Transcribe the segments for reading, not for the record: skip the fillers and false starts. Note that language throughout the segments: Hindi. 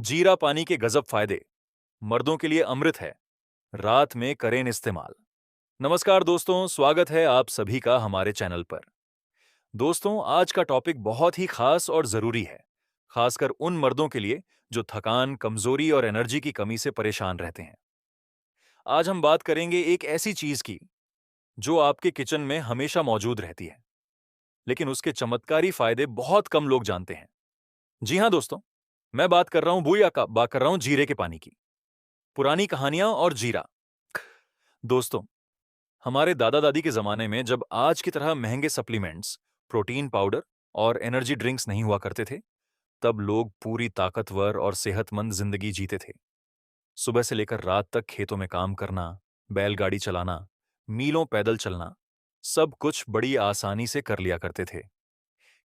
जीरा पानी के गजब फायदे, मर्दों के लिए अमृत है, रात में करें इस्तेमाल। नमस्कार दोस्तों, स्वागत है आप सभी का हमारे चैनल पर। दोस्तों, आज का टॉपिक बहुत ही खास और जरूरी है, खासकर उन मर्दों के लिए जो थकान, कमजोरी और एनर्जी की कमी से परेशान रहते हैं। आज हम बात करेंगे एक ऐसी चीज की जो आपके किचन में हमेशा मौजूद रहती है, लेकिन उसके चमत्कारी फायदे बहुत कम लोग जानते हैं। जी हाँ दोस्तों, मैं बात कर रहा हूं जीरे के पानी की। पुरानी कहानियां और जीरा। दोस्तों, हमारे दादा दादी के जमाने में जब आज की तरह महंगे सप्लीमेंट्स, प्रोटीन पाउडर और एनर्जी ड्रिंक्स नहीं हुआ करते थे, तब लोग पूरी ताकतवर और सेहतमंद जिंदगी जीते थे। सुबह से लेकर रात तक खेतों में काम करना, बैलगाड़ी चलाना, मीलों पैदल चलना, सब कुछ बड़ी आसानी से कर लिया करते थे।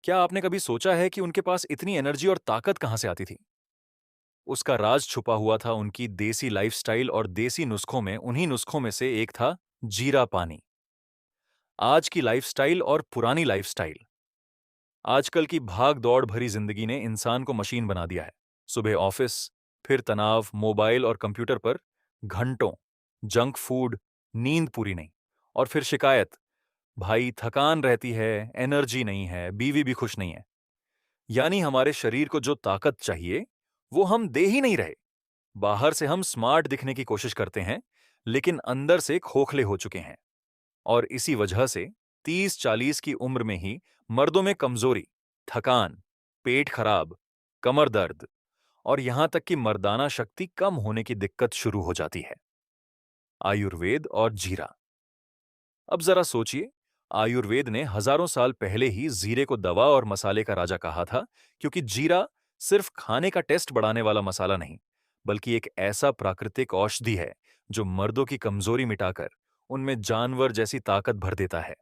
क्या आपने कभी सोचा है कि उनके पास इतनी एनर्जी और ताकत कहां से आती थी? उसका राज छुपा हुआ था उनकी देसी लाइफस्टाइल और देसी नुस्खों में। उन्हीं नुस्खों में से एक था जीरा पानी। आज की लाइफस्टाइल और पुरानी लाइफस्टाइल। आजकल की भाग दौड़ भरी जिंदगी ने इंसान को मशीन बना दिया है। सुबह ऑफिस, फिर तनाव, मोबाइल और कंप्यूटर पर घंटों, जंक फूड, नींद पूरी नहीं, और फिर शिकायत, भाई थकान रहती है, एनर्जी नहीं है, बीवी भी खुश नहीं है। यानी हमारे शरीर को जो ताकत चाहिए वो हम दे ही नहीं रहे। बाहर से हम स्मार्ट दिखने की कोशिश करते हैं, लेकिन अंदर से खोखले हो चुके हैं। और इसी वजह से 30-40 की उम्र में ही मर्दों में कमजोरी, थकान, पेट खराब, कमर दर्द और यहां तक कि मर्दाना शक्ति कम होने की दिक्कत शुरू हो जाती है। आयुर्वेद और जीरा। अब जरा सोचिए, आयुर्वेद ने हजारों साल पहले ही जीरे को दवा और मसाले का राजा कहा था, क्योंकि जीरा सिर्फ खाने का टेस्ट बढ़ाने वाला मसाला नहीं, बल्कि एक ऐसा प्राकृतिक औषधि है जो मर्दों की कमजोरी मिटाकर उनमें जानवर जैसी ताकत भर देता है।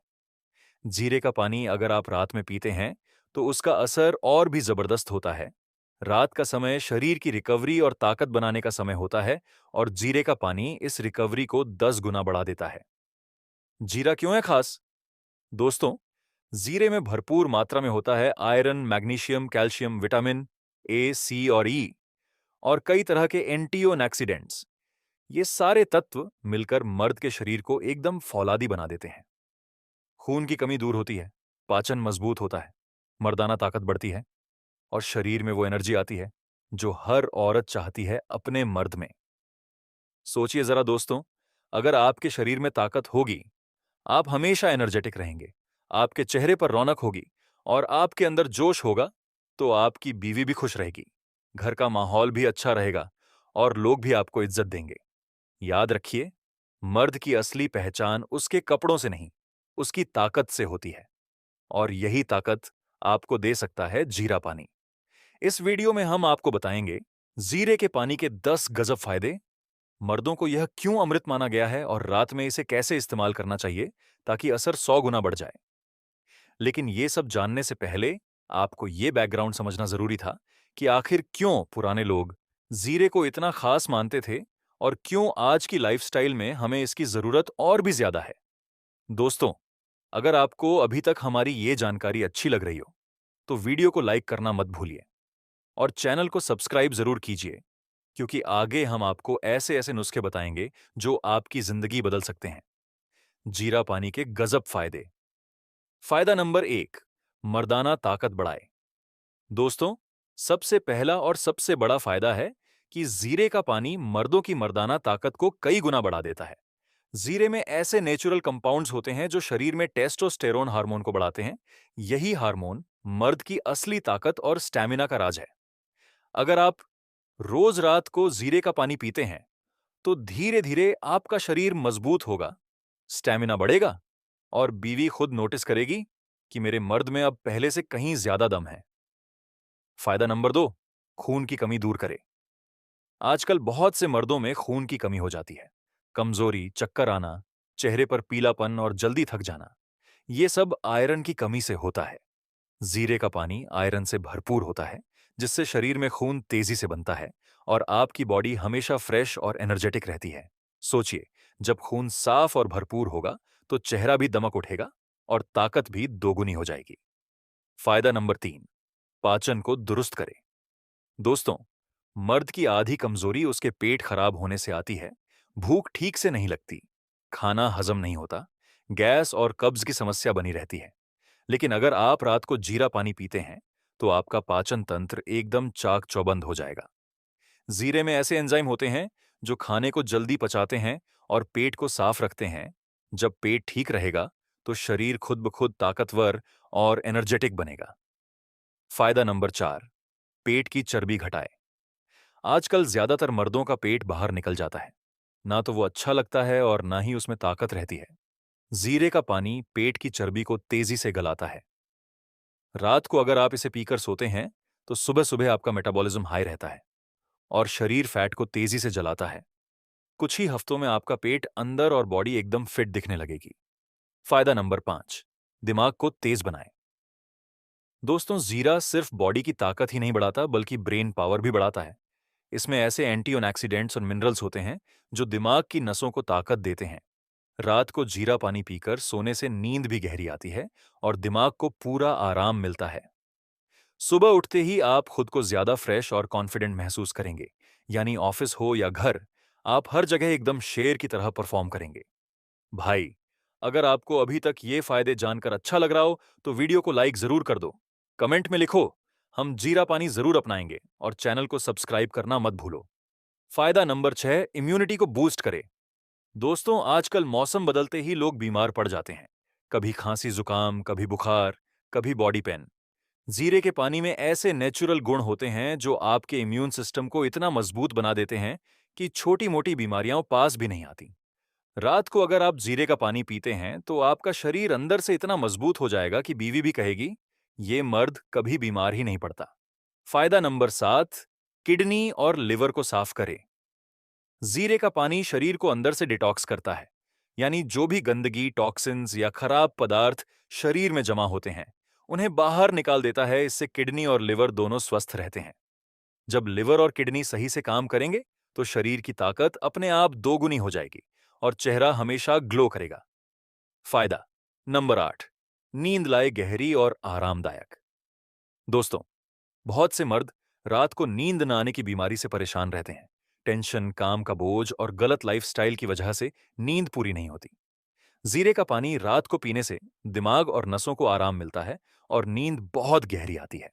जीरे का पानी अगर आप रात में पीते हैं तो उसका असर और भी जबरदस्त होता है। रात का समय शरीर की रिकवरी और ताकत बनाने का समय होता है, और जीरे का पानी इस रिकवरी को 10 गुना बढ़ा देता है। जीरा क्यों है खास? दोस्तों, जीरे में भरपूर मात्रा में होता है iron, magnesium, calcium, vitamin A, C और ई और कई तरह के एंटीओक्सीडेंट्स। ये सारे तत्व मिलकर मर्द के शरीर को एकदम फौलादी बना देते हैं। खून की कमी दूर होती है, पाचन मजबूत होता है, मर्दाना ताकत बढ़ती है और शरीर में वो एनर्जी आती है जो हर औरत चाहती है अपने मर्द में। सोचिए जरा दोस्तों, अगर आपके शरीर में ताकत होगी, आप हमेशा एनर्जेटिक रहेंगे, आपके चेहरे पर रौनक होगी और आपके अंदर जोश होगा, तो आपकी बीवी भी खुश रहेगी, घर का माहौल भी अच्छा रहेगा और लोग भी आपको इज्जत देंगे। याद रखिए, मर्द की असली पहचान उसके कपड़ों से नहीं, उसकी ताकत से होती है, और यही ताकत आपको दे सकता है जीरा पानी। इस वीडियो में हम आपको बताएंगे जीरे के पानी के 10 गजब फायदे, मर्दों को यह क्यों अमृत माना गया है और रात में इसे कैसे इस्तेमाल करना चाहिए ताकि असर 100 गुना बढ़ जाए। लेकिन ये सब जानने से पहले आपको ये बैकग्राउंड समझना जरूरी था कि आखिर क्यों पुराने लोग जीरे को इतना खास मानते थे और क्यों आज की लाइफस्टाइल में हमें इसकी जरूरत और भी ज्यादा है। दोस्तों, अगर आपको अभी तक हमारी ये जानकारी अच्छी लग रही हो तो वीडियो को लाइक करना मत भूलिए और चैनल को सब्सक्राइब जरूर कीजिए, क्योंकि आगे हम आपको ऐसे ऐसे नुस्खे बताएंगे जो आपकी जिंदगी बदल सकते हैं। जीरा पानी के गजब फायदे। फायदा नंबर 1, मर्दाना ताकत बढ़ाए। दोस्तों, सबसे पहला और सबसे बड़ा फायदा है कि जीरे का पानी मर्दों की मर्दाना ताकत को कई गुना बढ़ा देता है। जीरे में ऐसे नेचुरल कंपाउंड्स होते हैं जो शरीर में टेस्टोस्टेरोन हार्मोन को बढ़ाते हैं। यही हार्मोन मर्द की असली ताकत और स्टैमिना का राज है। अगर आप रोज रात को जीरे का पानी पीते हैं तो धीरे धीरे आपका शरीर मजबूत होगा, स्टैमिना बढ़ेगा और बीवी खुद नोटिस करेगी कि मेरे मर्द में अब पहले से कहीं ज्यादा दम है। फायदा नंबर 2, खून की कमी दूर करे। आजकल बहुत से मर्दों में खून की कमी हो जाती है। कमजोरी, चक्कर आना, चेहरे पर पीलापन और जल्दी थक जाना, ये सब आयरन की कमी से होता है। जीरे का पानी आयरन से भरपूर होता है, जिससे शरीर में खून तेजी से बनता है और आपकी बॉडी हमेशा फ्रेश और एनर्जेटिक रहती है। सोचिए, जब खून साफ और भरपूर होगा तो चेहरा भी दमक उठेगा और ताकत भी दोगुनी हो जाएगी। फायदा नंबर 3, पाचन को दुरुस्त करे। दोस्तों, मर्द की आधी कमजोरी उसके पेट खराब होने से आती है। भूख ठीक से नहीं लगती, खाना हजम नहीं होता, गैस और कब्ज की समस्या बनी रहती है। लेकिन अगर आप रात को जीरा पानी पीते हैं, तो आपका पाचन तंत्र एकदम चाक चौबंद हो जाएगा। जीरे में ऐसे एंजाइम होते हैं जो खाने को जल्दी पचाते हैं और पेट को साफ रखते हैं। जब पेट ठीक रहेगा, तो शरीर खुद ब खुद ताकतवर और एनर्जेटिक बनेगा। फायदा नंबर 4, पेट की चर्बी घटाए। आजकल ज्यादातर मर्दों का पेट बाहर निकल जाता है। ना तो वो अच्छा लगता है और ना ही उसमें ताकत रहती है। जीरे का पानी पेट की चर्बी को तेजी से गलाता है। रात को अगर आप इसे पीकर सोते हैं, तो सुबह सुबह आपका मेटाबॉलिज्म हाई रहता है और शरीर फैट को तेजी से जलाता है। कुछ ही हफ्तों में आपका पेट अंदर और बॉडी एकदम फिट दिखने लगेगी। फायदा नंबर 5, दिमाग को तेज बनाए। दोस्तों, जीरा सिर्फ बॉडी की ताकत ही नहीं बढ़ाता, बल्कि ब्रेन पावर भी बढ़ाता है। इसमें ऐसे एंटीऑक्सीडेंट्स और मिनरल्स होते हैं जो दिमाग की नसों को ताकत देते हैं। रात को जीरा पानी पीकर सोने से नींद भी गहरी आती है और दिमाग को पूरा आराम मिलता है। सुबह उठते ही आप खुद को ज्यादा फ्रेश और कॉन्फिडेंट महसूस करेंगे। यानी ऑफिस हो या घर, आप हर जगह एकदम शेर की तरह परफॉर्म करेंगे। भाई, अगर आपको अभी तक ये फायदे जानकर अच्छा लग रहा हो, तो वीडियो को लाइक जरूर कर दो। कमेंट में लिखो, हम जीरा पानी जरूर अपनाएंगे, और चैनल को सब्सक्राइब करना मत भूलो। फायदा नंबर 6, इम्यूनिटी को बूस्ट करे। दोस्तों, आजकल मौसम बदलते ही लोग बीमार पड़ जाते हैं। कभी खांसी जुकाम, कभी बुखार, कभी बॉडी पेन। जीरे के पानी में ऐसे नेचुरल गुण होते हैं जो आपके इम्यून सिस्टम को इतना मजबूत बना देते हैं कि छोटी मोटी बीमारियां पास भी नहीं आती। रात को अगर आप जीरे का पानी पीते हैं, तो आपका शरीर अंदर से इतना मजबूत हो जाएगा कि बीवी भी कहेगी, ये मर्द कभी बीमार ही नहीं पड़ता। फायदा नंबर 7, किडनी और लिवर को साफ करे। जीरे का पानी शरीर को अंदर से डिटॉक्स करता है। यानी जो भी गंदगी, टॉक्सिन्स या खराब पदार्थ शरीर में जमा होते हैं, उन्हें बाहर निकाल देता है। इससे किडनी और लिवर दोनों स्वस्थ रहते हैं। जब लिवर और किडनी सही से काम करेंगे, तो शरीर की ताकत अपने आप दोगुनी हो जाएगी और चेहरा हमेशा ग्लो करेगा। फायदा नंबर 8, नींद लाए गहरी और आरामदायक। दोस्तों, बहुत से मर्द रात को नींद न आने की बीमारी से परेशान रहते हैं। टेंशन, काम का बोझ और गलत लाइफस्टाइल की वजह से नींद पूरी नहीं होती। जीरे का पानी रात को पीने से दिमाग और नसों को आराम मिलता है और नींद बहुत गहरी आती है।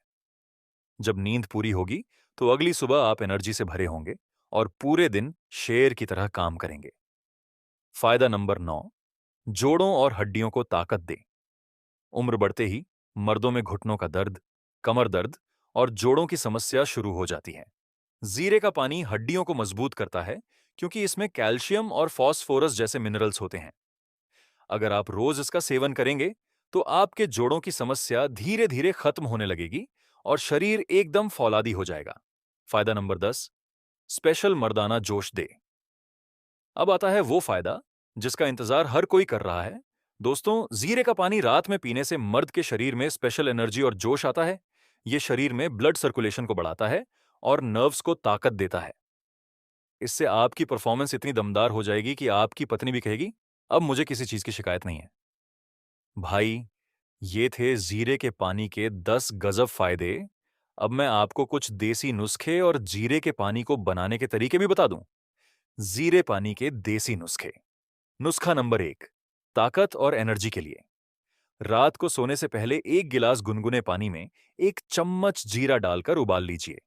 जब नींद पूरी होगी, तो अगली सुबह आप एनर्जी से भरे होंगे और पूरे दिन शेर की तरह काम करेंगे। फायदा नंबर 9, जोड़ों और हड्डियों को ताकत दे। उम्र बढ़ते ही मर्दों में घुटनों का दर्द, कमर दर्द और जोड़ों की समस्या शुरू हो जाती है। जीरे का पानी हड्डियों को मजबूत करता है, क्योंकि इसमें कैल्शियम और फास्फोरस जैसे मिनरल्स होते हैं। अगर आप रोज इसका सेवन करेंगे, तो आपके जोड़ों की समस्या धीरे धीरे खत्म होने लगेगी और शरीर एकदम फौलादी हो जाएगा। फायदा नंबर 10, स्पेशल मर्दाना जोश दे। अब आता है वो फायदा जिसका इंतजार हर कोई कर रहा है। दोस्तों, जीरे का पानी रात में पीने से मर्द के शरीर में स्पेशल एनर्जी और जोश आता है। ये शरीर में ब्लड सर्कुलेशन को बढ़ाता है और नर्व्स को ताकत देता है। इससे आपकी परफॉर्मेंस इतनी दमदार हो जाएगी कि आपकी पत्नी भी कहेगी, अब मुझे किसी चीज की शिकायत नहीं है। भाई, ये थे जीरे के पानी के 10 गजब फायदे। अब मैं आपको कुछ देसी नुस्खे और जीरे के पानी को बनाने के तरीके भी बता दूं। जीरे पानी के देसी नुस्खे। नुस्खा नंबर 1, ताकत और एनर्जी के लिए। रात को सोने से पहले 1 गिलास गुनगुने पानी में 1 चम्मच जीरा डालकर उबाल लीजिए।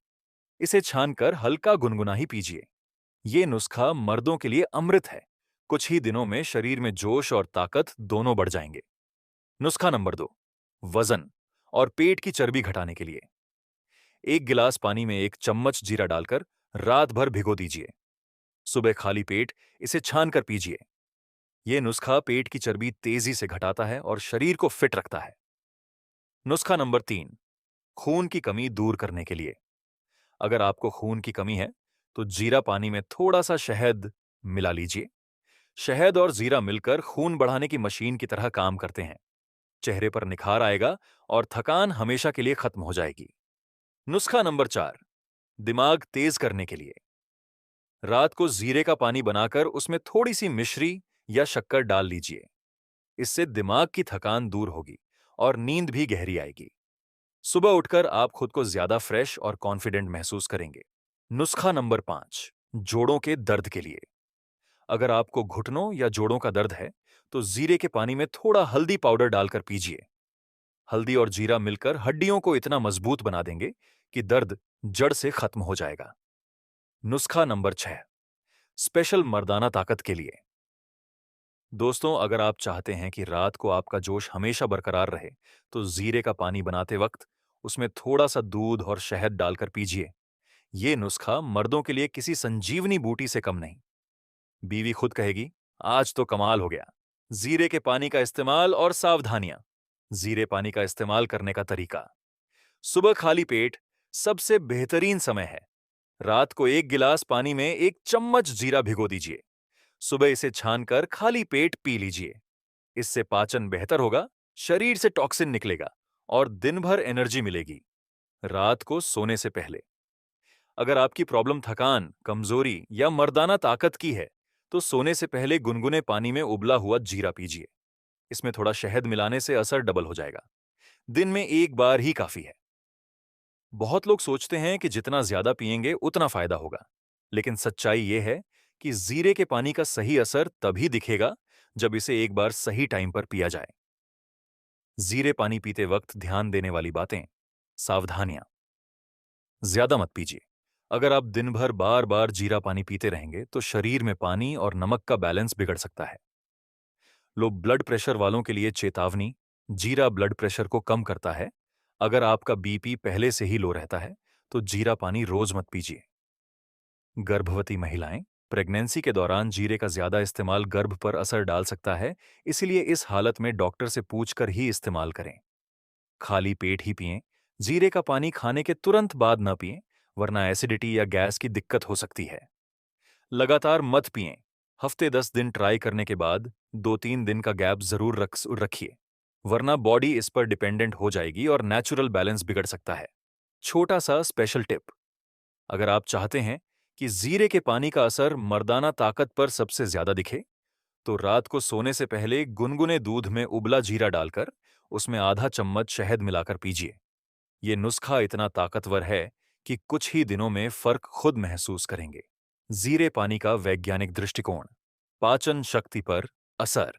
इसे छानकर हल्का गुनगुना ही पीजिए। ये नुस्खा मर्दों के लिए अमृत है। कुछ ही दिनों में शरीर में जोश और ताकत दोनों बढ़ जाएंगे। नुस्खा नंबर 2, वजन और पेट की चर्बी घटाने के लिए। 1 गिलास पानी में 1 चम्मच जीरा डालकर रात भर भिगो दीजिए। सुबह खाली पेट इसे छानकर पीजिए। यह नुस्खा पेट की चर्बी तेजी से घटाता है और शरीर को फिट रखता है। नुस्खा नंबर 3, खून की कमी दूर करने के लिए। अगर आपको खून की कमी है, तो जीरा पानी में थोड़ा सा शहद मिला लीजिए। शहद और जीरा मिलकर खून बढ़ाने की मशीन की तरह काम करते हैं। चेहरे पर निखार आएगा और थकान हमेशा के लिए खत्म हो जाएगी। नुस्खा नंबर 4, दिमाग तेज करने के लिए। रात को जीरे का पानी बनाकर उसमें थोड़ी सी मिश्री या शक्कर डाल लीजिए। इससे दिमाग की थकान दूर होगी और नींद भी गहरी आएगी। सुबह उठकर आप खुद को ज्यादा फ्रेश और कॉन्फिडेंट महसूस करेंगे। नुस्खा नंबर 5, जोड़ों के दर्द के लिए। अगर आपको घुटनों या जोड़ों का दर्द है, तो जीरे के पानी में थोड़ा हल्दी पाउडर डालकर पीजिए। हल्दी और जीरा मिलकर हड्डियों को इतना मजबूत बना देंगे कि दर्द जड़ से खत्म हो जाएगा। नुस्खा नंबर 6, स्पेशल मर्दाना ताकत के लिए। दोस्तों, अगर आप चाहते हैं कि रात को आपका जोश हमेशा बरकरार रहे, तो जीरे का पानी बनाते वक्त उसमें थोड़ा सा दूध और शहद डालकर पीजिए। ये नुस्खा मर्दों के लिए किसी संजीवनी बूटी से कम नहीं। बीवी खुद कहेगी, आज तो कमाल हो गया। जीरे के पानी का इस्तेमाल और सावधानियां। जीरे पानी का इस्तेमाल करने का तरीका। सुबह खाली पेट सबसे बेहतरीन समय है। रात को 1 गिलास पानी में 1 चम्मच जीरा भिगो दीजिए। सुबह इसे छानकर खाली पेट पी लीजिए। इससे पाचन बेहतर होगा, शरीर से टॉक्सिन निकलेगा और दिन भर एनर्जी मिलेगी। रात को सोने से पहले अगर आपकी प्रॉब्लम थकान, कमजोरी या मर्दाना ताकत की है, तो सोने से पहले गुनगुने पानी में उबला हुआ जीरा पीजिए। इसमें थोड़ा शहद मिलाने से असर डबल हो जाएगा। दिन में 1 बार ही काफी है। बहुत लोग सोचते हैं कि जितना ज्यादा पिएंगे उतना फायदा होगा, लेकिन सच्चाई यह है कि जीरे के पानी का सही असर तभी दिखेगा जब इसे एक बार सही टाइम पर पिया जाए। जीरे पानी पीते वक्त ध्यान देने वाली बातें। सावधानियां। ज्यादा मत पीजिए। अगर आप दिन भर बार बार जीरा पानी पीते रहेंगे तो शरीर में पानी और नमक का बैलेंस बिगड़ सकता है। लो ब्लड प्रेशर वालों के लिए चेतावनी। जीरा ब्लड प्रेशर को कम करता है। अगर आपका बीपी पहले से ही लो रहता है, तो जीरा पानी रोज मत पीजिए। गर्भवती महिलाएं, प्रेगनेंसी के दौरान जीरे का ज्यादा इस्तेमाल गर्भ पर असर डाल सकता है, इसलिए इस हालत में डॉक्टर से पूछकर ही इस्तेमाल करें। खाली पेट ही पिएं। जीरे का पानी खाने के तुरंत बाद न पिएं, वरना एसिडिटी या गैस की दिक्कत हो सकती है। लगातार मत पिएं। हफ्ते 10 दिन ट्राई करने के बाद 2-3 दिन का गैप जरूर रखिए, वरना बॉडी इस पर डिपेंडेंट हो जाएगी और नेचुरल बैलेंस बिगड़ सकता है। छोटा सा स्पेशल टिप। अगर आप चाहते हैं कि जीरे के पानी का असर मर्दाना ताकत पर सबसे ज्यादा दिखे, तो रात को सोने से पहले गुनगुने दूध में उबला जीरा डालकर उसमें आधा चम्मच शहद मिलाकर पीजिए। ये नुस्खा इतना ताकतवर है कि कुछ ही दिनों में फर्क खुद महसूस करेंगे। जीरे पानी का वैज्ञानिक दृष्टिकोण। पाचन शक्ति पर असर।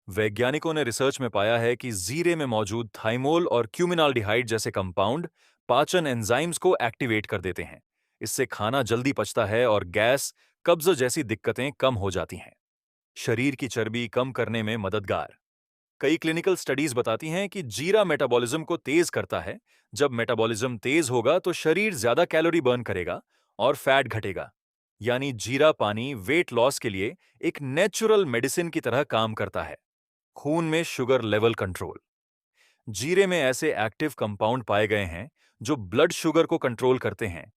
वैज्ञानिकों ने रिसर्च में पाया है कि जीरे में मौजूद थाइमोल और क्यूमिनाल्डिहाइड जैसे कंपाउंड पाचन एंजाइम्स को एक्टिवेट कर देते हैं। इससे खाना जल्दी पचता है और गैस, कब्ज जैसी दिक्कतें कम हो जाती हैं। शरीर की चर्बी कम करने में मददगार। कई क्लिनिकल स्टडीज बताती हैं कि जीरा मेटाबॉलिज्म को तेज करता है। जब मेटाबॉलिज्म तेज होगा तो शरीर ज्यादा कैलोरी बर्न करेगा और फैट घटेगा। यानी जीरा पानी वेट लॉस के लिए एक नेचुरल मेडिसिन की तरह काम करता है। खून में शुगर लेवल कंट्रोल। जीरे में ऐसे एक्टिव कंपाउंड पाए गए हैं जो ब्लड शुगर को कंट्रोल करते हैं।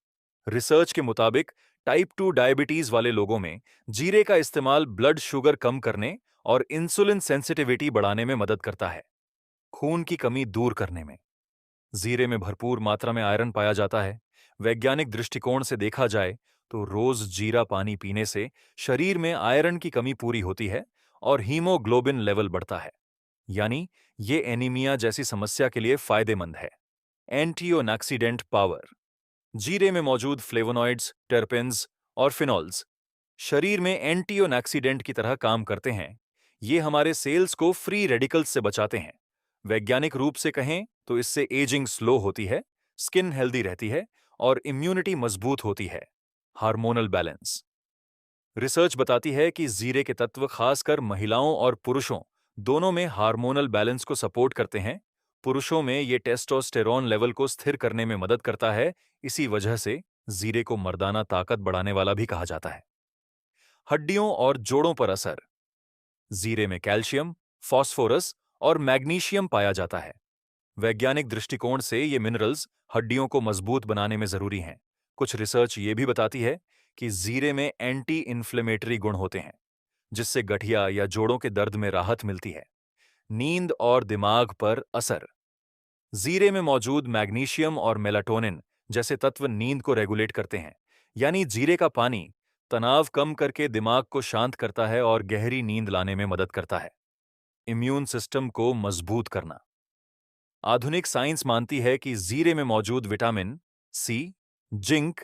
रिसर्च के मुताबिक टाइप 2 डायबिटीज वाले लोगों में जीरे का इस्तेमाल ब्लड शुगर कम करने और इंसुलिन सेंसिटिविटी बढ़ाने में मदद करता है। खून की कमी दूर करने में जीरे में भरपूर मात्रा में आयरन पाया जाता है। वैज्ञानिक दृष्टिकोण से देखा जाए तो रोज जीरा पानी पीने से शरीर में आयरन की कमी पूरी होती है और हीमोग्लोबिन लेवल बढ़ता है। यानी ये एनीमिया जैसी समस्या के लिए फायदेमंद है। Antioxidant power. जीरे में मौजूद फ्लेवोनॉइड्स, टर्पेन्स और फिनॉल्स शरीर में एंटीऑक्सीडेंट की तरह काम करते हैं। ये हमारे सेल्स को फ्री रेडिकल्स से बचाते हैं। वैज्ञानिक रूप से कहें तो इससे एजिंग स्लो होती है, स्किन हेल्दी रहती है और इम्यूनिटी मजबूत होती है। Hormonal balance. रिसर्च बताती है कि जीरे के तत्व खासकर महिलाओं और पुरुषों दोनों में हार्मोनल बैलेंस को सपोर्ट करते हैं। पुरुषों में ये टेस्टोस्टेरोन लेवल को स्थिर करने में मदद करता है। इसी वजह से जीरे को मर्दाना ताकत बढ़ाने वाला भी कहा जाता है। हड्डियों और जोड़ों पर असर। जीरे में कैल्शियम, फास्फोरस और मैग्नीशियम पाया जाता है। वैज्ञानिक दृष्टिकोण से ये मिनरल्स हड्डियों को मजबूत बनाने में जरूरी हैं। कुछ रिसर्च ये भी बताती है कि जीरे में एंटी इन्फ्लेमेटरी गुण होते हैं, जिससे गठिया या जोड़ों के दर्द में राहत मिलती है। नींद और दिमाग पर असर। जीरे में मौजूद मैग्नीशियम और मेलाटोनिन जैसे तत्व नींद को रेगुलेट करते हैं। यानी जीरे का पानी तनाव कम करके दिमाग को शांत करता है और गहरी नींद लाने में मदद करता है। इम्यून सिस्टम को मजबूत करना। आधुनिक साइंस मानती है कि जीरे में मौजूद विटामिन सी, जिंक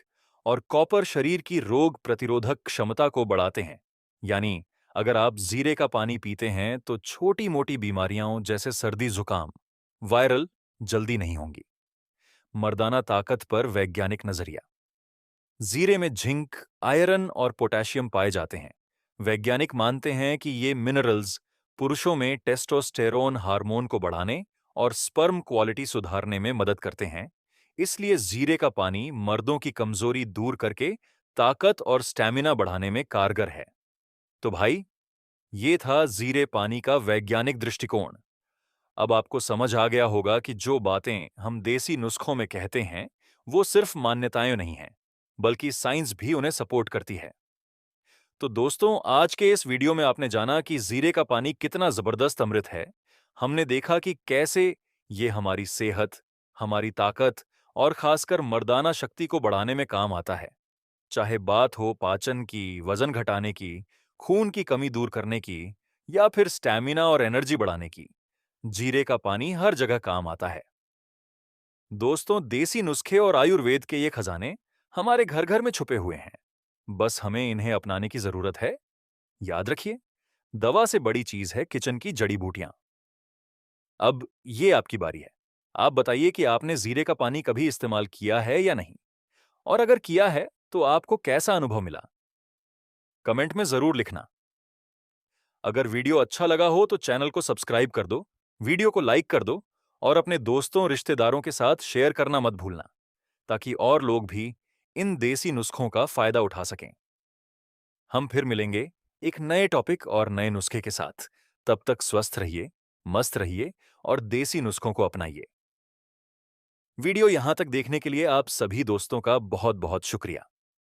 और कॉपर शरीर की रोग प्रतिरोधक क्षमता को बढ़ाते हैं। यानी अगर आप जीरे का पानी पीते हैं तो छोटी मोटी बीमारियां जैसे सर्दी जुकाम, वायरल जल्दी नहीं होंगी। मर्दाना ताकत पर वैज्ञानिक नजरिया। जीरे में जिंक, आयरन और पोटेशियम पाए जाते हैं। वैज्ञानिक मानते हैं कि ये मिनरल्स पुरुषों में टेस्टोस्टेरोन हार्मोन को बढ़ाने और स्पर्म क्वालिटी सुधारने में मदद करते हैं। इसलिए जीरे का पानी मर्दों की कमजोरी दूर करके ताकत और स्टैमिना बढ़ाने में कारगर है। तो भाई, ये था जीरे पानी का वैज्ञानिक दृष्टिकोण। अब आपको समझ आ गया होगा कि जो बातें हम देसी नुस्खों में कहते हैं, वो सिर्फ मान्यताएं नहीं हैं, बल्कि साइंस भी उन्हें सपोर्ट करती है। तो दोस्तों, आज के इस वीडियो में आपने जाना कि जीरे का पानी कितना जबरदस्त अमृत है। हमने देखा कि कैसे ये हमारी सेहत, हमारी ताकत और खासकर मर्दाना शक्ति को बढ़ाने में काम आता है। चाहे बात हो पाचन की, वजन घटाने की, खून की कमी दूर करने की, या फिर स्टैमिना और एनर्जी बढ़ाने की, जीरे का पानी हर जगह काम आता है। दोस्तों, देसी नुस्खे और आयुर्वेद के ये खजाने हमारे घर घर में छुपे हुए हैं। बस हमें इन्हें अपनाने की जरूरत है। याद रखिए, दवा से बड़ी चीज है किचन की जड़ी बूटियां। अब ये आपकी बारी है। आप बताइए कि आपने जीरे का पानी कभी इस्तेमाल किया है या नहीं, और अगर किया है तो आपको कैसा अनुभव मिला। कमेंट में जरूर लिखना। अगर वीडियो अच्छा लगा हो तो चैनल को सब्सक्राइब कर दो, वीडियो को लाइक कर दो और अपने दोस्तों रिश्तेदारों के साथ शेयर करना मत भूलना, ताकि और लोग भी इन देसी नुस्खों का फायदा उठा सकें। हम फिर मिलेंगे एक नए टॉपिक और नए नुस्खे के साथ। तब तक स्वस्थ रहिए, मस्त रहिए और देसी नुस्खों को अपनाइए। वीडियो यहां तक देखने के लिए आप सभी दोस्तों का बहुत बहुत शुक्रिया।